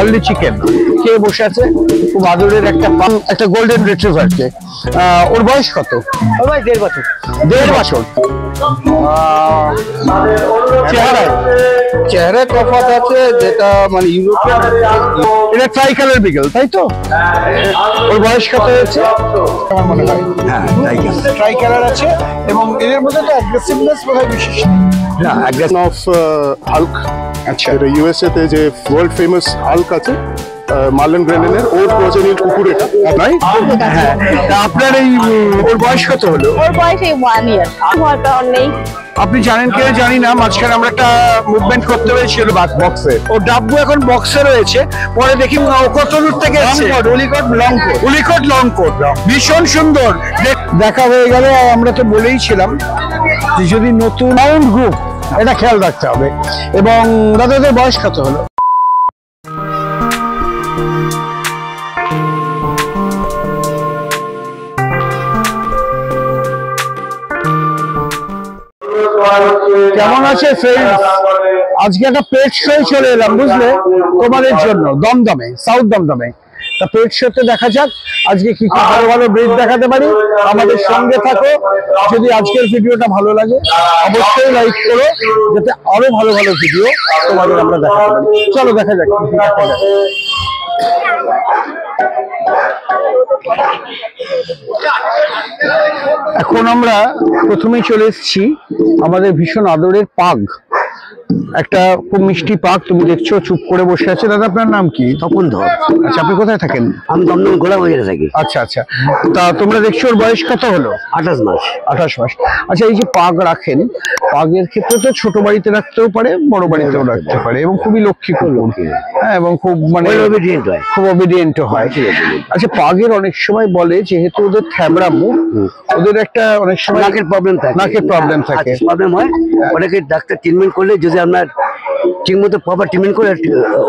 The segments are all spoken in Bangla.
অনলি চিকেন খেয়ে বসে আছে। খুব আদরের একটা গোল্ডেন রিট্রিভার কে। ওর বয়স কত? ওর বয়স 1.5 বছর। 1.5 বছর। চেহারায় তফাৎ আছে, যেটা মানে ইউরোপিয়ান। এটা ট্রাই কালার বিগল, তাই তো? ওর বয়স কত হয়েছে আমার মনে হয়? হ্যাঁ, ট্রাই কালার আছে এবং এর মধ্যে তো অ্যাগ্রেসিভনেস বোধহয় বিশেষ না, অ্যাগ্রেশন অফ হাল্ক। আচ্ছা, এটা ইউএসএ তে যে ওয়ার্ল্ড ফেমাস হাল্ক আছে, মার্লেন ব্র্যান্ডনের, ওর প্রজেনির কুকুর এটা, তাই? হ্যাঁ। আপনার এই ওর বয়স কত হলো? ওর বয়স 1 ইয়ার। ভয়টা নেই। আপনি জানেন কিনা জানি না, মাঝখানে আমরা একটা মুভমেন্ট করতে হয়েছিল বক্সে। ও ডাব্বু এখন বক্সে রয়েছে, পরে দেখি ও কত দূর থেকে এসেছে। উলিকট লং কোট ভীষণ সুন্দর দেখা হয়ে গেল। আমরা তো বলেইছিলাম যে যদি নতুন রাউন্ড গ্রুপ, এটা খেয়াল রাখতে হবে। এবং দাদাদের বয়স কত হলো? কেমন আছে ফ্রেন্ডস? আজকে একটা পেট শো চলে এলাম, বুঝলে, তোমাদের জন্য দমদমে, সাউথ দমদমে। তা পেট শোতে দেখা যাক আজকে কি কি ভালো ভালো ব্রিড দেখাতে পারি। আমাদের সঙ্গে থাকো। যদি আজকের ভিডিওটা ভালো লাগে অবশ্যই লাইক করো, যাতে আরো ভালো ভালো ভিডিও তোমাদের আমরা দেখাতে পারি। চলো দেখা যাক কি দেখা যায়। এখন আমরা প্রথমেই চলে এসেছি আমাদের ভীষণ আদরের পাগ, একটা খুব মিষ্টি পাগ। তুমি দেখছো চুপ করে বসে আছে। দাদা আপনার নাম কি? তপন ধর। আচ্ছা, আপনি কোথায় থাকেন? আমি দমদম গোলাবাজারে থাকি। আচ্ছা আচ্ছা। তা তোমরা দেখছো ওর বয়স কত হলো? 28 মাস। 28 মাস। আচ্ছা, এই যে পাগ রাখেন, পাগের ক্ষেত্রে তো ছোট বাড়িতে রাখতেও পারে, বড় বাড়িতেও রাখতে পারে, এবং খুবই লক্ষ্মী কুকুর। হ্যাঁ, এবং খুব মানে খুব অবিডিয়েন্টও হয়। আচ্ছা, পাগের অনেক সময় বলে যেহেতু ওদের থ্যাবড়া মুখ, ওদের একটা অনেক সময় নাকের প্রবলেম থাকে। প্রবলেম হয়, ওটাকে ডাক্তার ট্রিটমেন্ট করলে, যদি আপনার ঠিক মতো প্রপার ট্রিটমেন্ট করে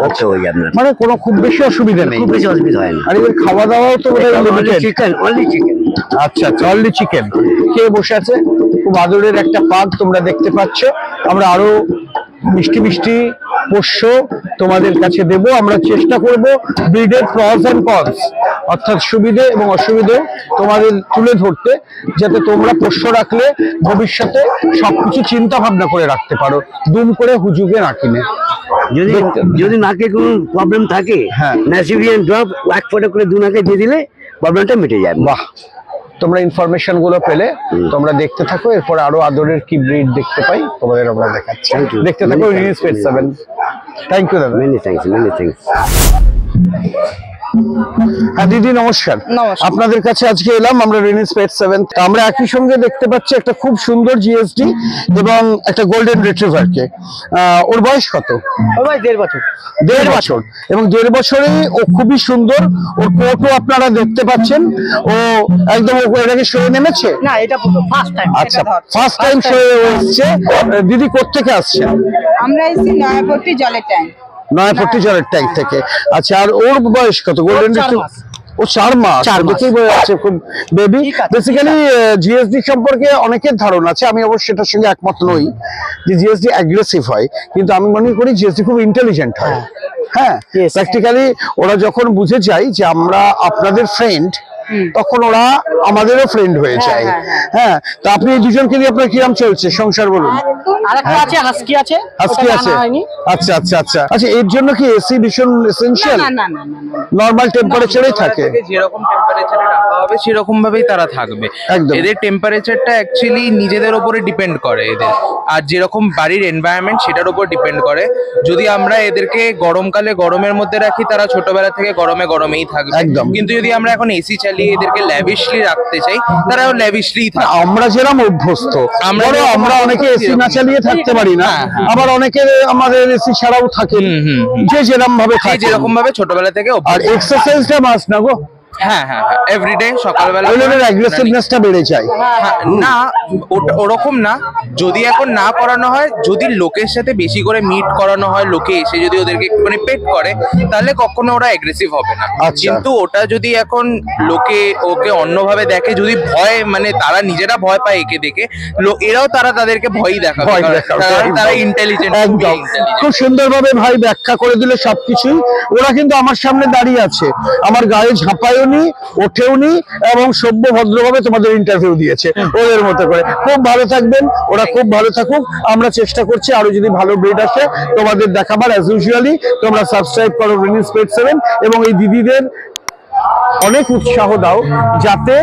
আচ্ছা হয়ে যাবে, মানে কোনো খুব বেশি অসুবিধা নেই। খুব বেশি অসুবিধা হয় না। আর এদের খাওয়া দাওয়াও তো চিকেন, অনলি চিকেন। আচ্ছা আচ্ছা, অনলি চিকেন খেয়ে বসে আছে। খুব আদরের একটা পাগ তোমরা দেখতে পাচ্ছ। আমরা আরো মিষ্টি মিষ্টি পোষ্য তোমাদের কাছে দেব। আমরা চেষ্টা করব ব্রিডের প্রস এন্ড কনস, অর্থাৎ সুবিধে এবং অসুবিধে তোমাদের তুলে ধরতে, যাতে তোমরা পোষ্য রাখলে ভবিষ্যতে সবকিছু চিন্তা ভাবনা করে রাখতে পারো, দুম করে হুজুগে না কিনে। যদি নাকে কোনো প্রবলেম থাকে, হ্যাঁ, ন্যাসিভিয়ান ড্রপ 1 ফোঁটা করে 2 নাকে দিয়ে দিলে প্রবলেমটা মিটে যাবে। বাহ, তোমরা ইনফরমেশন গুলো পেলে তোমরা দেখতে থাকো। এরপর আরো আদরের কি ব্রিড দেখতে পাই তোমাদের আমরা দেখাচ্ছি। দেখতে থাকো রিনিস পেট 7। থ্যাংক ইউ দাদা। Many thanks. হ্যাঁ দিদি, নমস্কার। আপনাদের কাছে আজকে এলাম আমরা রিনিস পেট 7। আমরা একই সঙ্গে দেখতে পাচ্ছি একটা খুব সুন্দর জিএসডি এবং একটা গোল্ডেন রিট্রিভার কে। ওর বয়স কত? ওর বয়স 1.5 বছর। 1.5 বছর। এবং 1.5 বছরে ও খুবই সুন্দর। ওর কোটও আপনারা দেখতে পাচ্ছেন। ও একদম এটাকে শোয়ে নেমেছে না, এটা ফার্স্ট টাইম। আচ্ছা, ফার্স্ট টাইম শোয়ে এসেছে। দিদি কোত্থেকে আসছেন? আমরা এসেছি নয়াপট্টি জলের ট্যাঙ্ক। নয়াপট্টি জলের ট্যাঙ্ক থেকে। আচ্ছা, আর ওর বয়স কত? গোল্ডেন ও 4 মাস। দেখেই বোঝা যাচ্ছে খুব বেবি। বেসিক্যালি জিএসডি সম্পর্কে অনেকের ধারণা আছে, আমি অবশ্য এটার সঙ্গে একমত নই যে জিএসডি অ্যাগ্রেসিভ হয়, কিন্তু আমি মনে করি জিএসডি খুব ইন্টেলিজেন্ট হয়। হ্যাঁ, প্র্যাকটিক্যালি ওরা যখন বুঝে যায় যে আমরা আপনাদের ফ্রেন্ড, তখন ওরা আমাদেরও ফ্রেন্ড হয়ে যায়। হ্যাঁ, তা আপনি এই দুজনকে নিয়ে আপনার কিরম চলছে সংসার, বলুন? আরেকটা আছে, হাস্কি আছে। আচ্ছা আচ্ছা আচ্ছা আচ্ছা। এর জন্য কি এসি ভীষণ এসেনশিয়াল? না, নরমাল টেম্পারেচারেই থাকে। যেরকম টেম্পারেচারে রাখা হবে সেরকম ভাবেই তারা থাকবে। এদের টেম্পারেচারটা অ্যাকচুয়ালি নিজেদের উপরে ডিপেন্ড করে এদের, আর যেরকম বাড়ির এনভায়রনমেন্ট সেটার উপর ডিপেন্ড করে। যদি আমরা এদেরকে গরমকালে গরমের মধ্যে রাখি, তারা ছোটবেলা থেকে গরমেই থাকবে। কিন্তু যদি আমরা এখন এসি চালিয়ে এদেরকে ল্যাভিশলি রাখতে চাই, তারাও ল্যাভিশলি থাকে। আমরা যেরকম অভ্যস্ত, আমরা অনেকে এসি না চালিয়ে থাকতে পারি না, আবার অনেকে আমাদের এসি ছাড়াও থাকে, যে যেরকম ভাবে থাকে, যেরকম ভাবে ছোটবেলা থেকে। আর এক্সারসাইজটা মাস্ট না গো। হ্যাঁ হ্যাঁ হ্যাঁ, এভরিডে সকালবেলা ওদের অ্যাগ্রেসিভনেসটা বেড়ে যায়। হ্যাঁ, না ওরকম না, যদি এখন না করানো হয়, যদি লোকের সাথে বেশি করে মিট করানো হয়, লোকে এসে যদি ওদেরকে একটুখানি পেট করে, তাহলে কখনো ওরা অ্যাগ্রেসিভ হবে না। আচ্ছা। কিন্তু ওটা যদি এখন লোকে ওকে অন্যভাবে দেখে, যদি ভয় মানে তারা নিজেরা ভয় পায় একে দেখে, এরাও তাদেরকে ভয়ই দেখাবে, ভয় কারণ দেখাবে, তারা একদম। ইন্টেলিজেন্ট, একদম খুব সুন্দরভাবে ভাই ব্যাখ্যা করে দিলে সবকিছুই। ওরা কিন্তু আমার সামনে দাঁড়িয়ে আছে, আমার গায়ে ঝাঁপায়ওনি, ওঠেওনি, এবং সভ্য ভদ্রভাবে তোমাদের ইন্টারভিউ দিয়েছে ওদের মতো করে। খুব ভালো থাকবেন, ওরা খুব ভালো থাকুক। আমরা চেষ্টা করছি আরো যদি ভালো ব্রিড আসে তোমাদের দেখাবার। অ্যাজ ইউজুয়ালি তোমরা সাবস্ক্রাইব করো রিনিস পেট 7 এবং এই দিদিদের অনেক উৎসাহ দাও, যাতে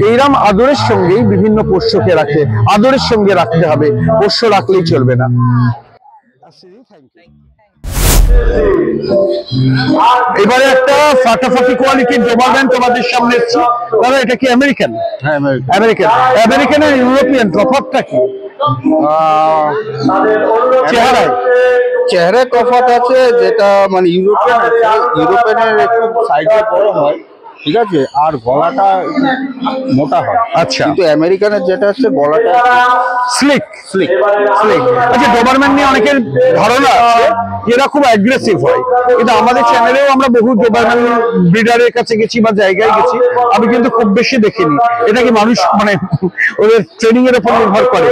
এইরকম আদরের সঙ্গেই বিভিন্ন পোষ্যকে রাখে। আদরের সঙ্গে রাখতে হবে, পোষ্য রাখলেই চলবে না। এবারে একটা ফাটাফাটি কোয়ালিটির ডোবারম্যান তোমাদের সামনে এসেছে। দাদা এটা কি আমেরিকান? হ্যাঁ আমেরিকান। আমেরিকান আর ইউরোপিয়ান তফাৎটা কি চেহারায়? চেহারায় তফাৎ আছে, যেটা মানে ইউরোপিয়ান আছে, ইউরোপিয়ানের একটু সাইজে বড় হয়, ঠিক আছে, আর গলাটা মোটা হয়। আচ্ছা, কিন্তু আমেরিকানের যেটা হচ্ছে গলাটা স্লিক স্লিক। স্লিক। আচ্ছা, ডোবারম্যান নিয়ে অনেকের ধারণা আছে এরা খুব অ্যাগ্রেসিভ হয়, কিন্তু আমাদের চ্যানেলেও আমরা বহু ডোবারম্যান ব্রিডারের কাছে গেছি বা জায়গায় গেছি, আমি কিন্তু খুব বেশি দেখিনি। এটা কি মানুষ মানে ওদের ট্রেনিং এর উপর নির্ভর করে?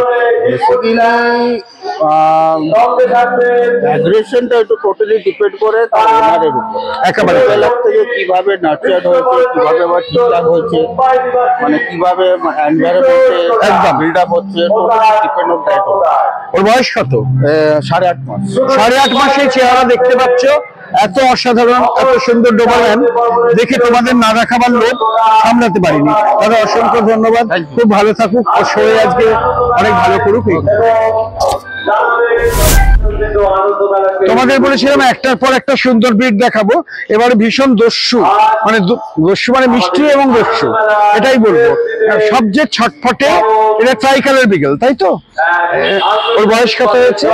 অ্যাগ্রেশনটা একটু টোটালি ডিপেন্ড করে তার ওনারের উপর, একেবারে। ছোটবেলার থেকে কিভাবে নার্চার হয়েছে, কিভাবে আবার ঠিকঠাক হয়েছে, মানে কিভাবে এনভায়রনমেন্টে একদম। বিল্ড আপ হচ্ছে, টোটালি ডিপেন্ড অন দ্যাট। ওর বয়স কত? 8.5 মাস। 8.5 মাসে চেহারা দেখতে পাচ্ছ, এত অসাধারণ, এত সুন্দর ডোবারম্যান দেখে তোমাদের না দেখাবার লোক সামলাতে পারিনি। দাদা অসংখ্য ধন্যবাদ, খুব ভালো থাকুক, ও শোয়ে আজকে অনেক ভালো করুক। তোমাদের বলেছিলাম একটার পর একটা সুন্দর ব্রিড দেখাবো। এবারে ভীষণ দস্যু, মানে দস্যু মানে মিষ্টি এবং দস্যু, এটাই বলবো। সবচেয়ে ছটফটে এটা ট্রাই কালার বিগল, তাই তো? ওর বয়স কত হয়েছে?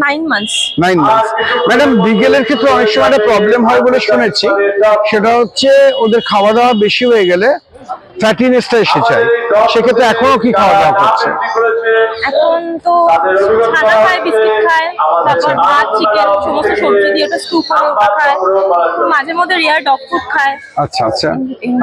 9 months. 9 মান্থস। ম্যাডাম, বিগেলের ক্ষেত্রে অনেক সময় একটা প্রবলেম হয় বলে শুনেছি, সেটা হচ্ছে ওদের খাওয়া দাওয়া বেশি হয়ে গেলে ফ্যাটিনেসটা এসে যায়। সেক্ষেত্রে এখনো কি খাওয়া দাওয়া করছে? এখন তো ছানা খায়, বিস্কিট খায়, তারপর ভাত, চিকেন, সমস্ত সবজি দিয়ে ওটা স্টু করে ওটা খায়, মাঝে মধ্যে রিয়ার ডগ ফুড খায়। আচ্ছা আচ্ছা।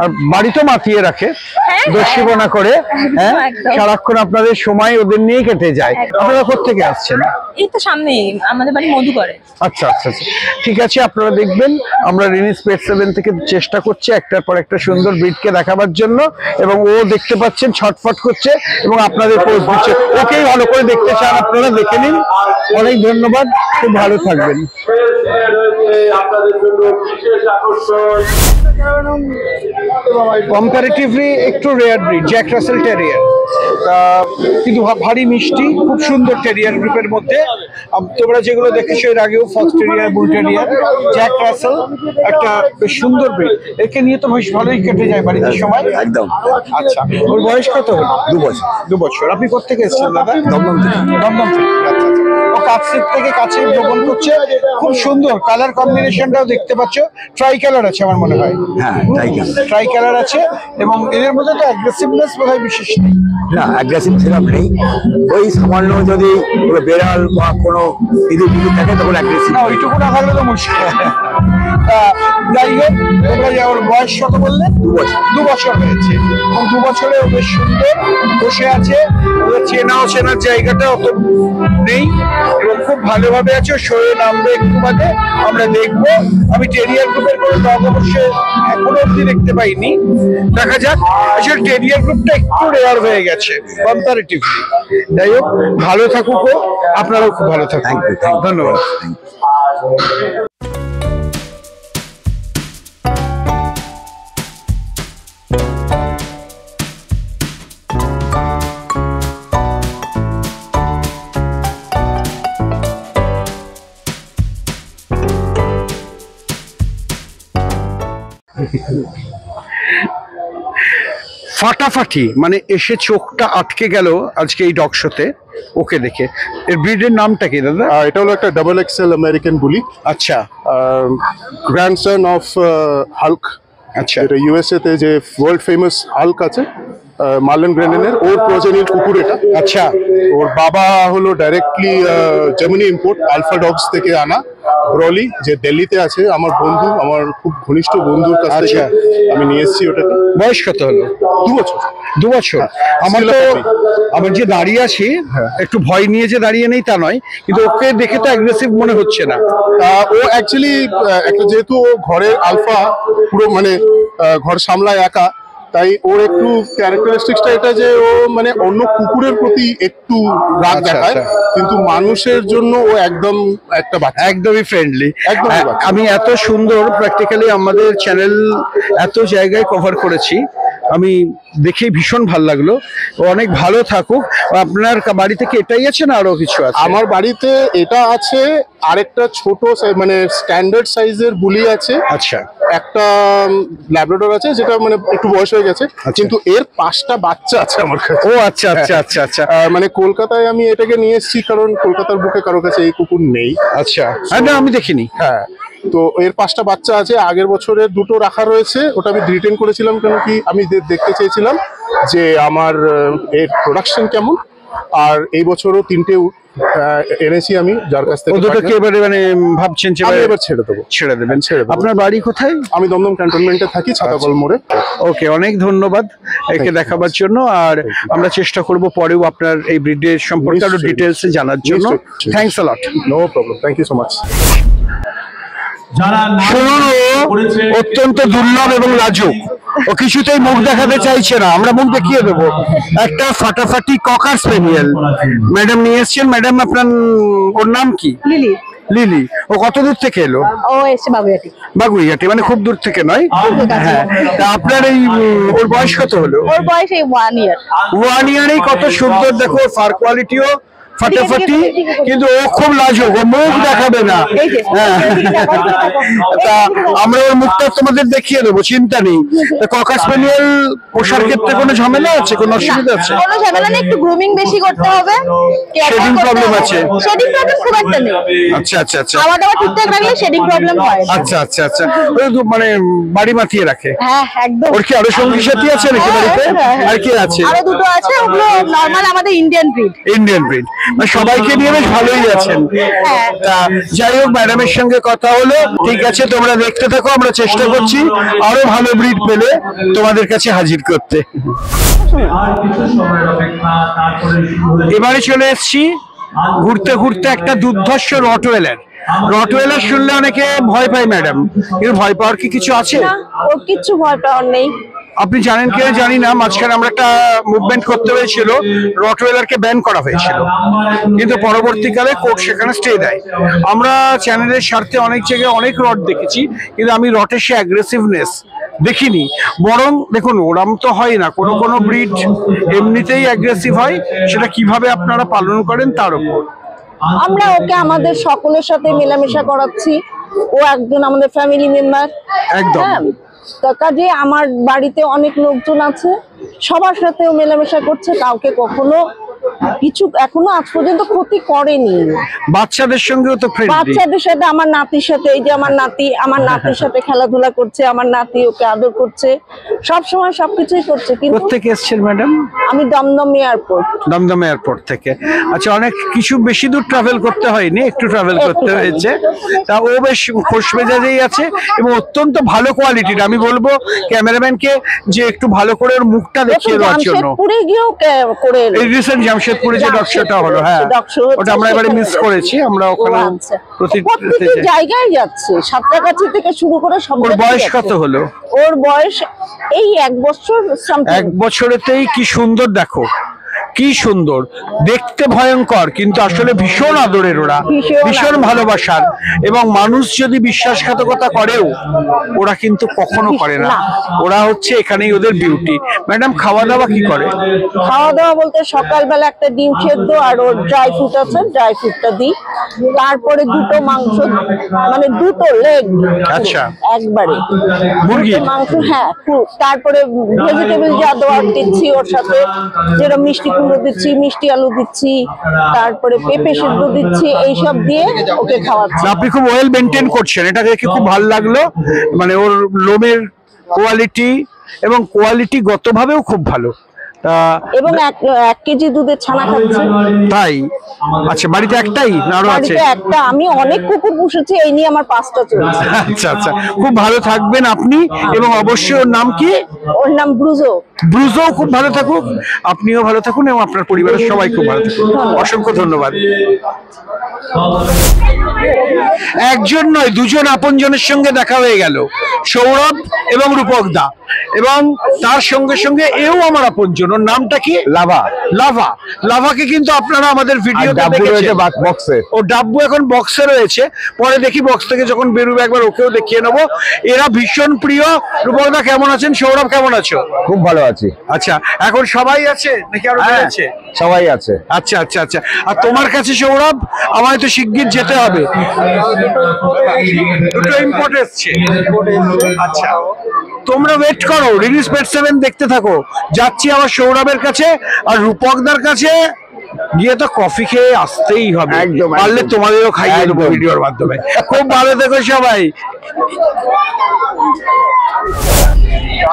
আর বাড়িতেও মাতিয়ে রাখে, হ্যাঁ, দস্যিপনা করে। হ্যাঁ, একদম। সারাক্ষণ আপনাদের সময় ওদের নিয়ে কেটে যায়। আপনারা কোথেকে আসছেন? এই তো সামনেই আমাদের বাড়ি মধুকরে। আচ্ছা আচ্ছা আচ্ছা, ঠিক আছে। আপনারা দেখবেন আমরা রিনিস পেট 7 থেকে চেষ্টা করছি একটার পর একটা সুন্দর ব্রিডকে দেখাবার জন্য, এবং ও দেখতে পাচ্ছেন ছটফট করছে এবং আপনাদের পোস্ট দিচ্ছে। ওকেই ভালো করে দেখতে চান, আপনারা দেখে নিন। অনেক ধন্যবাদ, খুব ভালো থাকবেন। কম্পারেটিভলি একটু rare breed, Jack Rasel terrier, কিন্তু ভারী মিষ্টি, খুব সুন্দর টেরিয়ার গ্রুপের মধ্যে। তোমরা যেগুলো দেখেছো এর আগেও, ফক্স টেরিয়ার, বুল টেরিয়ার, জ্যাক রাসেল একটা বেশ সুন্দর ব্রিড। একে নিয়ে তো বেশ ভালোই কেটে যায় বাড়িতে সময়। একদম। আচ্ছা, ওর বয়স কত হলো? 2 বছর। 2 বছর। আপনি কোথেকে এসেছেন দাদা? দমদম থেকে। দমদম থেকে। আচ্ছা আচ্ছা। ও কাছের থেকে কাছে ভ্রমণ করছে, খুব সুন্দর কালার কম্বিনেশনটাও দেখতে পাচ্ছ। ট্রাই কালার আছে আমার মনে হয়। হ্যাঁ, টাইগার। ট্রাই কালার আছে, এবং এদের মধ্যে তো অ্যাগ্রেসিভনেস বোধহয় বিশেষ নেই। না, অ্যাগ্রেসিভ সেরকম নেই। ওই সামান্য যদি কোনো বেড়াল বা কোনো ইঁদুর থাকে তখন অ্যাগ্রেসিভ। না, ওইটুকু না থাকলে তো মুশকিল। যাই হোক, তোমরা যে ওর বয়স কত বললে? 2 বছর। 2 বছর হয়েছে, এবং 2 বছরে ও বেশ সুন্দর বসে আছে। ওদের চেনার জায়গাটা অত নেই, এবং খুব ভালোভাবে আছে। ও শোয়ে নামবে একটু বাদে, আমরা দেখবো। আমি টেরিয়ার গ্রুপের কোনো ডগ অবশ্যই এখনো অব্দি দেখতে পাইনি, দেখা যাক। আসলে টেরিয়ার গ্রুপটা একটু রেয়ার হয়ে গেছে কম্পারেটিভলি। যাই হোক, ভালো থাকুক ও, আপনারাও খুব ভালো থাকুন। থ্যাংক ইউ, ধন্যবাদ। ফাটাফাটি মানে এসে চোখটা আটকে গেল আজকে এই ডগ শোতে ওকে দেখে। এর ব্রিডের নামটা কি দাদা? এটা হলো একটা XXL আমেরিকান বুলি, আচ্ছা, গ্র্যান্ডসন অফ হাল্ক। আচ্ছা। যেটা ইউএসএ তে যে ওয়ার্ল্ড ফেমাস হাল্ক আছে মার্লেন গ্রেনেনের, ওর প্রজেনির কুকুর এটা। আচ্ছা। ওর বাবা হলো directly Germany import alpha dogs থেকে আনা ব্রলি, যে দিল্লিতে আছে। আমার বন্ধু, আমার খুব ঘনিষ্ঠ বন্ধুর কাছ থেকে আমি নিয়ে এসেছি ওটাকে। বয়স কত হলো? 2 বছর। 2 বছর। আমার যে দাঁড়িয়ে আছি, একটু ভয় নিয়ে যে দাঁড়িয়ে নেই তা নয়, কিন্তু ওকে দেখে তো অ্যাগ্রেসিভ মনে হচ্ছে না। ও অ্যাকচুয়ালি একটা, যেহেতু ও ঘরের আলফা, পুরো মানে ঘর সামলায় একা, তাই ওর একটু ক্যারেক্টারিস্টিক্সটা এটা যে ও মানে অন্য কুকুরের প্রতি একটু রাগ দেখায়, কিন্তু মানুষের জন্য ও একদম একটা বাচ্চা, একদমই ফ্রেন্ডলি। একদমই বাচ্চা। আমি এত সুন্দর প্র্যাকটিক্যালি আমাদের চ্যানেল এত জায়গায় কভার করেছি, আমি দেখে ভীষণ ভালো লাগলো। ও অনেক ভালো থাকুক। আপনার বাড়ি থেকে এটাই আছে না আরো কিছু আছে? আমার বাড়িতে এটা আছে, আরেকটা ছোট মানে স্ট্যান্ডার্ড সাইজের বুলি আছে। আচ্ছা। একটা ল্যাব্রাডর আছে, যেটা মানে একটু বয়স হয়ে গেছে, কিন্তু এর 5টা বাচ্চা আছে আমার কাছে। ও আচ্ছা আচ্ছা আচ্ছা আচ্ছা। মানে কলকাতায় আমি এটাকে নিয়ে এসেছি, কারণ কলকাতার বুকে কারো কাছে এই কুকুর নেই। আচ্ছা। না আমি দেখিনি। হ্যাঁ, তো এর 5টা বাচ্চা আছে। আগের বছরের 2টো রাখা রয়েছে, ওটা আমি রিটেন করেছিলাম, কেন কি আমি দেখতে চেয়েছিলাম যে আমার এর প্রোডাকশন কেমন। আর এই বছরও 3টে এনেছি আমি, যার কাছ থেকে। দুটোকে এবারে মানে ভাবছেন যে এবার ছেড়ে দেবো। ছেড়ে দেবেন? ছেড়ে দেবো। আপনার বাড়ি কোথায়? আমি দমদম ক্যান্টনমেন্টে থাকি, ছাতাকল মোড়ে। ওকে, অনেক ধন্যবাদ একে দেখাবার জন্য। আর আমরা চেষ্টা করব পরেও আপনার এই ব্রিডের সম্পর্কে আরো ডিটেলসে জানার জন্য। Thanks a lot. No problem, thank you so much. অত্যন্ত দুর্লভ এবং লাজুক, ও কিছুতেই মুখ দেখাতে চাইছে না। আমরা মুখ দেখিয়ে দেবো। একটা ফাটাফাটি ককার স্পেনিয়েল ম্যাডাম নিয়ে এসছেন। ম্যাডাম আপনার, ওর নাম কি? লিলি। লিলি। ও কত দূর থেকে এলো? ও এসে বাবুয়াটি। বাগুইহাটি, মানে খুব দূর থেকে নয়। হ্যাঁ, তা আপনার এই ওর বয়স কত হলো? ওর বয়স এই 1 ইয়ার। 1 ইয়ারেই কত সুন্দর, দেখো ফার কোয়ালিটিও ফাটাফাটি, কিন্তু ও খুব লাজুক, ও মুখ দেখাবে না। হ্যাঁ, তা আমরা ওর মুখটা তোমাদের দেখিয়ে দেবো, চিন্তা নেই। ককার স্পেনিয়েল পোষার ক্ষেত্রে কোনো ঝামেলা আছে, কোনো অসুবিধা আছে? কোনো ঝামেলা নেই, একটু গ্রুমিং বেশি করতে হবে। শেডিং প্রবলেম আছে? শেডিং প্রবলেম খুব একটা নেই। আচ্ছা আচ্ছা আচ্ছা। খাওয়া দাওয়া ঠিকঠাক রাখলে শেডিং প্রবলেম হয়। আচ্ছা আচ্ছা আচ্ছা। ওই তো মানে বাড়ি মাতিয়ে রাখে। হ্যাঁ একদম। ওর কি আরো সঙ্গী সাথী আছে নাকি বাড়িতে? আর কি আছে? আরো 2টো আছে, ওগুলো নরমাল আমাদের ইন্ডিয়ান ব্রিড। Indian breed. মানে সবাইকে নিয়ে বেশ ভালোই আছেন। তা যাই হোক, ম্যাডামের সঙ্গে কথা হলো। ঠিক আছে, তোমরা দেখতে থাকো, আমরা চেষ্টা করছি আরো ভালো ব্রিড পেলে তোমাদের কাছে হাজির করতে। এবারে চলে এসেছি ঘুরতে ঘুরতে একটা দুর্ধর্ষ রটওয়েলার। রটওয়েলার শুনলে অনেকে ভয় পায় ম্যাডাম, কিন্তু ভয় পাওয়ার কি কিছু আছে? ওর কিচ্ছু ভয় পাওয়ার নেই। আপনি জানেন কিনা জানি না, মাঝখানে আমরা একটা মুভমেন্ট করতে হয়েছিল, রটওয়েলারকে ব্যান করা হয়েছিল, কিন্তু পরবর্তীকালে কোর্ট সেখানে স্টে দেয়। আমরা চ্যানেলের স্বার্থে অনেক জায়গায় অনেক রট দেখেছি, কিন্তু আমি রটের সে অ্যাগ্রেসিভনেস দেখিনি। বরং দেখুন, ওরম তো হয় না, কোনো কোনো ব্রিড এমনিতেই অ্যাগ্রেসিভ হয়, সেটা কিভাবে আপনারা পালন করেন তার উপর। আমরা ওকে আমাদের সকলের সাথে মেলামেশা করাচ্ছি। ও একজন আমাদের ফ্যামিলি মেম্বার। একদম। কাজে আমার বাড়িতে অনেক লোকজন আছে, সবার সাথেও মেলামেশা করছে, কাউকে কখনো কিছু এখনো আজ পর্যন্ত ক্ষতি করেনি। বাচ্চাদের সঙ্গেও তো ফ্রেন্ডলি। বাচ্চাদের সাথে, আমার নাতির সাথে, এই যে আমার নাতির সাথে খেলাধুলা করছে, আমার নাতি ওকে আদর করছে, সব সময় সবকিছুই করছে। কিন্তু কোথেকে এসেছেন ম্যাডাম? আমি দমদম এয়ারপোর্ট। দমদম এয়ারপোর্ট থেকে। আচ্ছা, অনেক কিছু বেশি দূর ট্রাভেল করতে হয়নি, একটু ট্রাভেল করতে হয়েছে। তা ও বেশ খোশ মেজাজেই আছে এবং অত্যন্ত ভালো কোয়ালিটির। আমি বলবো ক্যামেরাম্যানকে যে একটু ভালো করে ওর মুখটা দেখিয়ে দেওয়ার জন্য। জামশেদপুরে গিয়েও করে এই রিসেন্ট জামশেদপুরে যে ডগ শোটা হলো, হ্যাঁ ওটা আমরা এবারে মিস করেছি। আমরা ওখানে প্রত্যেক জায়গায় যাচ্ছে, সাঁতরাগাছি থেকে শুরু করে সব। ওর বয়স কত হলো? ওর বয়স এই 1 বছর। 1 বছরেতেই কি সুন্দর, দেখো কি সুন্দর দেখতে, ভয়ঙ্কর কিন্তু আসলে ভীষণ আদরের ওরা, ভীষণ ভালোবাসার। এবং মানুষ যদি বিশ্বাসঘাতকতা করেও ওরা কিন্তু কখনো করে না। ওরা হচ্ছে এখানেই ওদের বিউটি। ম্যাডাম খাওয়া দাওয়া কি করে? খাওয়া দাওয়া বলতে সকালবেলা একটা ডিম সেদ্ধ আর ওর ড্রাই ফ্রুট আছে, ড্রাই ফ্রুটটা দিই। তারপরে 2টো মাংস, মানে 2টো লেগ। আচ্ছা, একবারে মুরগির মাংস। হ্যাঁ, তারপরে ভেজিটেবল যা দেওয়ার দিচ্ছি, ওর সাথে যেরকম মিষ্টি কুমড়ো দিচ্ছি, মিষ্টি আলু দিচ্ছি, তারপরে পেঁপে সেদ্ধ দিচ্ছি, এইসব দিয়ে ওকে খাওয়াচ্ছি। আপনি খুব ওয়েল মেনটেন করছেন, এটা দেখে খুব ভালো লাগলো। মানে ওর লোমের কোয়ালিটি এবং কোয়ালিটিগতভাবেও খুব ভালো। এবং 1 কেজি দুধের ছানা খাচ্ছি। তাই? আচ্ছা, বাড়িতে একটাই না আরো আছে? বাড়িতে একটা। আমি অনেক কুকুর পুষেছি, এই নিয়ে আমার 5টা চলছে। আচ্ছা আচ্ছা, খুব ভালো থাকবেন আপনি, এবং অবশ্যই ওর নাম কি? ওর নাম ব্রুজো। ব্রুজো খুব ভালো থাকুক, আপনিও ভালো থাকুন এবং আপনার পরিবারের সবাই খুব ভালো থাকুন। অসংখ্য ধন্যবাদ। একজন নয়, দুজন আপনজনের সঙ্গে দেখা হয়ে গেল, সৌরভ এবং রূপক দা, এবং তার সঙ্গে সঙ্গে এও আমার আপনজন। ওর নামটা কি? লাভা। লাভা, লাভাকে কিন্তু আপনারা আমাদের ভিডিওতে দেখেছেন বক্সে। ও ডাব্বু এখন বক্সে রয়েছে, পরে দেখি বক্স থেকে যখন বেরোবে একবার ওকেও দেখিয়ে নেবো। এরা ভীষণ প্রিয়। রূপক দা কেমন আছেন? সৌরভ কেমন আছো? খুব ভালো আছি। আচ্ছা, এখন সবাই আছে নাকি আরো আছে? সবাই আছে। আচ্ছা আচ্ছা আচ্ছা। আর তোমার কাছে সৌরভ, আমায় তো শিগগির যেতে হবে, দুটো ইম্পোর্ট এসছে। আচ্ছা, তোমরা ওয়েট করো, রিলিজ পেট 7 দেখতে থাকো। যাচ্ছি আমার সৌরভের কাছে, আর রূপকদার কাছে গিয়ে তো কফি খেয়ে আসতেই হবে। একদম, পারলে তোমাদেরও খাইয়ে দেবো ভিডিওর মাধ্যমে। খুব ভালো থেকো সবাই।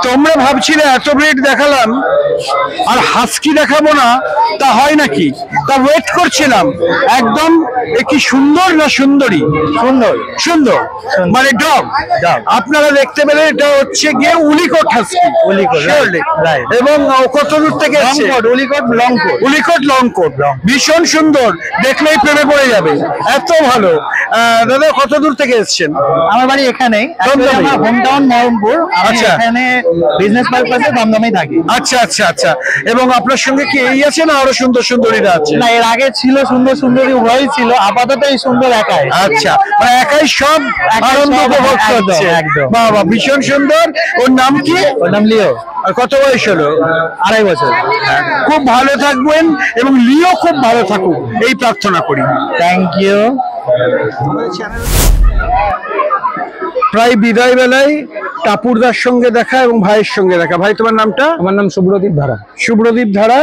তোমরা ভাবছিলে এত ব্রিড দেখালাম আর হাস্কি দেখাবো না, তা হয় নাকি? তা ওয়েট করছিলাম একদম। কি সুন্দর না সুন্দরী? সুন্দর সুন্দর, মানে ডগ। আপনারা দেখতে পেলেন, এটা হচ্ছে গিয়ে উলিকট হাস্কি। এবং কত দূর থেকে এসেছে? উলিকট লং কোট। উলিকট লং কোট, ভীষণ সুন্দর, দেখলেই প্রেমে পড়ে যাবে, এত ভালো। দাদা, কত দূর থেকে এসেছেন? আমার বাড়ি এখানেই, আমার হোম টাউন মহরমপুর। আচ্ছা, এখানে বিজনেস পারপাসে দমদমেই থাকি। আচ্ছা আচ্ছা আচ্ছা। এবং আপনার সঙ্গে কি এই আছে না আরো সুন্দর সুন্দরীরা আছে? না, এর আগে ছিল সুন্দর সুন্দরী উভয়ই ছিল, আপাতত এই সুন্দর একাই। আচ্ছা, মানে একাই সব আনন্দ উপভোগ করছে। একদম। বাহ বাহ, ভীষণ সুন্দর। ওর নাম কি? ওর নাম লিও। আর কত বয়স হলো? 2.5 বছর। খুব ভালো থাকবেন এবং লিও খুব ভালো থাকুক, এই প্রার্থনা করি। Thank you. প্রায় বিদায় বেলায় টাপুরদার সঙ্গে দেখা এবং ভাইয়ের সঙ্গে দেখা। ভাই, তোমার নামটা? আমার নাম শুভ্রদীপ ধারা। শুভ্রদীপ ধারা,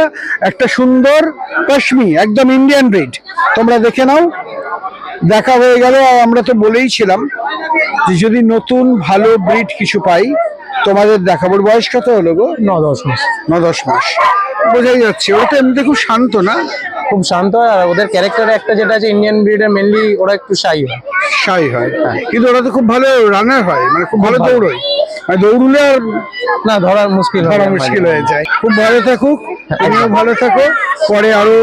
একটা সুন্দর পশমি, একদম ইন্ডিয়ান ব্রিড। তোমরা দেখে নাও। দেখা হয়ে গেল। আমরা তো বলেইছিলাম যে যদি নতুন ভালো ব্রিড কিছু পাই তোমাদের দেখাবো। বয়স কত হলো গো? 9-10 মাস। 9-10 মাস, বোঝাই যাচ্ছে। ওটা এমনিতে খুব শান্ত না? খুব শান্ত। আর ওদের ক্যারেক্টারে একটা যেটা আছে, ইন্ডিয়ান ব্রিডের মেনলি ওরা একটু শাই হয়। শাই হয়, কিন্তু ওরা তো খুব ভালো রানার হয়, মানে খুব ভালো দৌড়য়। মানে দৌড়লে আর না, ধরা মুশকিল হয়ে যায়। খুব ভালো থাকুক, তুমিও ভালো থাকো। পরে আরো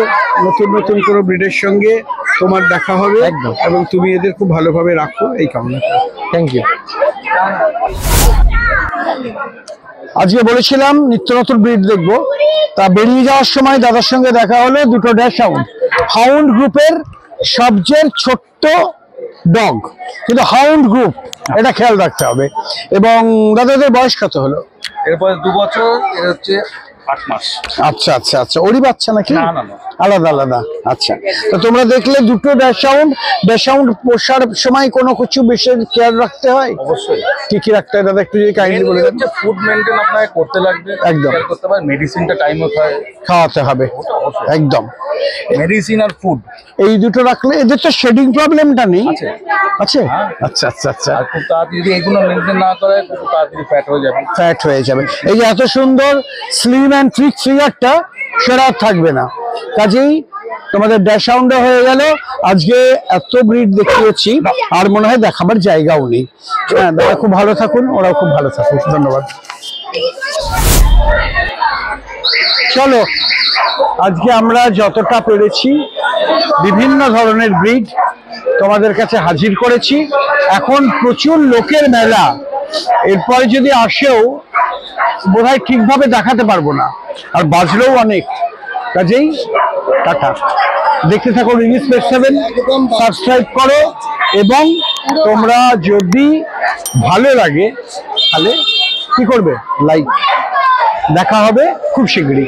নতুন নতুন কোনো ব্রিডের সঙ্গে তোমার দেখা হবে, একদম। এবং তুমি এদের খুব ভালোভাবে রাখো, এই কামনা। Thank you. আজকে বলেছিলাম নিত্য নতুন ব্রিড দেখবো, তা বেরিয়ে যাওয়ার সময় দাদার সঙ্গে দেখা হলো দুটো ড্যাশ হাউন্ড। হাউন্ড গ্রুপের সবচেয়ে ছোট্ট ডগ, কিন্তু হাউন্ড গ্রুপ, এটা খেয়াল রাখতে হবে। এবং দাদাদের বয়স কত হলো? এরপরে 2 বছর, এর হচ্ছে 8 মাস। আচ্ছা আচ্ছা আচ্ছা। ওরই বাচ্চা নাকি? না না না, আলাদা আলাদা। আচ্ছা, তো তোমরা দেখলে দুটো ড্যাশ হাউন্ড। ড্যাশ হাউন্ড পোষার সময় কোনো কিছু বিশেষ কেয়ার রাখতে হয়? অবশ্যই। কি কি রাখতে হয় দাদা, একটু যদি কাইন্ডলি বলে দেন। হচ্ছে ফুড মেইনটেইন আপনাকে করতে লাগবে, একদম। কেয়ার করতে হবে, মেডিসিনটা টাইম মতো খাওয়াতে হবে, একদম। মেডিসিন আর ফুড, এই দুটো রাখলে এদের তো শেডিং প্রবলেমটা নেই? আছে। আছে, আচ্ছা আচ্ছা আচ্ছা। আর খুব তাড়াতাড়ি যদি এগুলো মেইনটেইন না করে খুব তাড়াতাড়ি ফ্যাট হয়ে যাবে। ফ্যাট হয়ে যাবে। এই যে এত সুন্দর স্লিম অ্যান্ড থিক ফিগারটা, সেটা আর থাকবে না। কাজেই তোমাদের ড্যাশ হাউন্ডও হয়ে গেল। আজকে এত ব্রিড দেখিয়েছি, আর মনে হয় দেখাবার জায়গাও নেই। হ্যাঁ দাদা, খুব ভালো থাকুন, ওরাও খুব ভালো থাকুন। ধন্যবাদ। চলো, আজকে আমরা যতটা পেরেছি বিভিন্ন ধরনের ব্রিড তোমাদের কাছে হাজির করেছি। এখন প্রচুর লোকের মেলা, এরপরে যদি আসেও বোধহয় ঠিকভাবে দেখাতে পারবো না, আর বাজলেও অনেক। কাজেই টাটা। দেখতে থাকো রিলিজ পেট 7, সাবস্ক্রাইব করো, এবং তোমরা যদি ভালো লাগে তাহলে কি করবে? লাইক। দেখা হবে খুব শীঘ্রই।